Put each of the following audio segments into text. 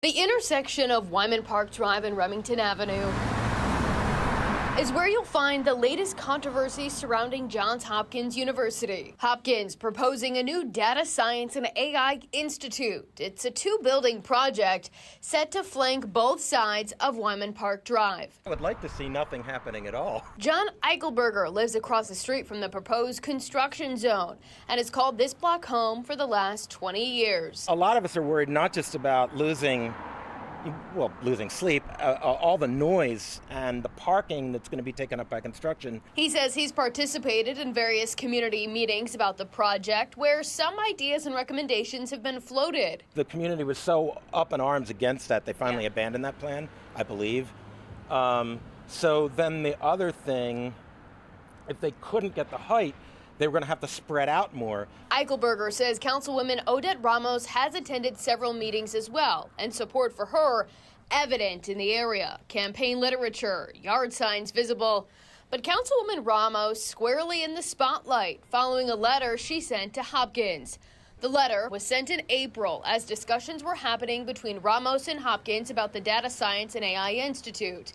The intersection of Wyman Park Drive and Remington Avenue is where you'll find the latest controversy surrounding Johns Hopkins University. Hopkins proposing a new data science and AI institute. It's a two-building project set to flank both sides of Wyman Park Drive. I would like to see nothing happening at all. John Eichelberger lives across the street from the proposed construction zone and has called this block home for the last 20 years. A lot of us are worried not just about losing sleep, all the noise and the parking that's going to be taken up by construction. He says he's participated in various community meetings about the project where some ideas and recommendations have been floated. The community was so up in arms against that, they finally abandoned that plan, I believe. So then the other thing, if they couldn't get the height, they were going to have to spread out more. Eichelberger says Councilwoman Odette Ramos has attended several meetings as well, and support for her evident in the area. Campaign literature, yard signs visible. But Councilwoman Ramos squarely in the spotlight following a letter she sent to Hopkins. The letter was sent in April as discussions were happening between Ramos and Hopkins about the Data Science and AI Institute.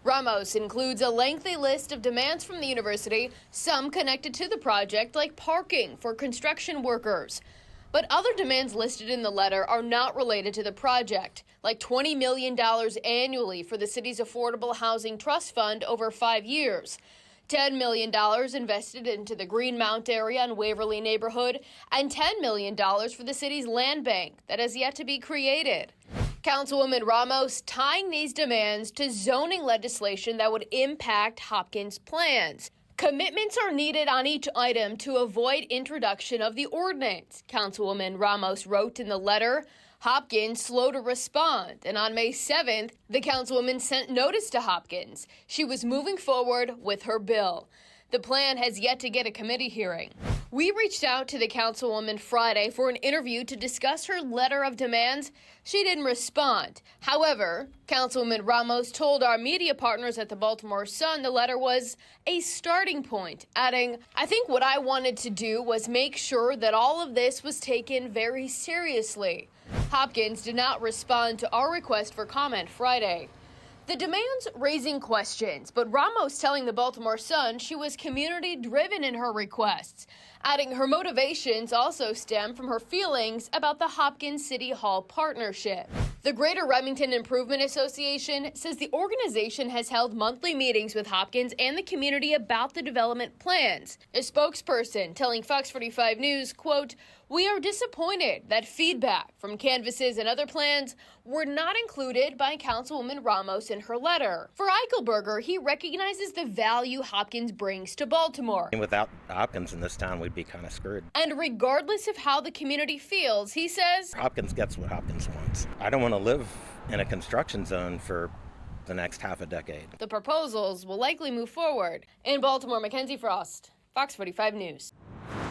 Ramos includes a lengthy list of demands from the university, some connected to the project, like parking for construction workers. But other demands listed in the letter are not related to the project, like $20 million annually for the city's Affordable Housing Trust Fund over 5 years, $10 million invested into the Greenmount area in Waverly neighborhood, and $10 million for the city's land bank that has yet to be created. Councilwoman Ramos tying these demands to zoning legislation that would impact Hopkins' plans. Commitments are needed on each item to avoid introduction of the ordinance, Councilwoman Ramos wrote in the letter. Hopkins slow to respond, and on May 7th, the councilwoman sent notice to Hopkins. She was moving forward with her bill. The plan has yet to get a committee hearing. We reached out to the councilwoman Friday for an interview to discuss her letter of demands. She didn't respond. However, Councilwoman Ramos told our media partners at the Baltimore Sun the letter was a starting point, adding, "I think what I wanted to do was make sure that all of this was taken very seriously." Hopkins did not respond to our request for comment Friday. The demands raising questions, but Ramos telling the Baltimore Sun she was community-driven in her requests, adding her motivations also stem from her feelings about the Hopkins City Hall partnership. The Greater Remington Improvement Association says the organization has held monthly meetings with Hopkins and the community about the development plans. A spokesperson telling Fox 45 News, quote, "We are disappointed that feedback from canvases and other plans were not included by Councilwoman Ramos in her letter." For Eichelberger, he recognizes the value Hopkins brings to Baltimore. And without Hopkins in this town, we'd be kind of screwed. And regardless of how the community feels, he says, Hopkins gets what Hopkins wants. I don't want to live in a construction zone for the next half a decade. The proposals will likely move forward. In Baltimore, Mackenzie Frost, Fox 45 News.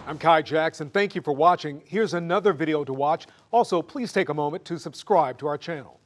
I'm Kai Jackson. Thank you for watching. Here's another video to watch. Also, please take a moment to subscribe to our channel.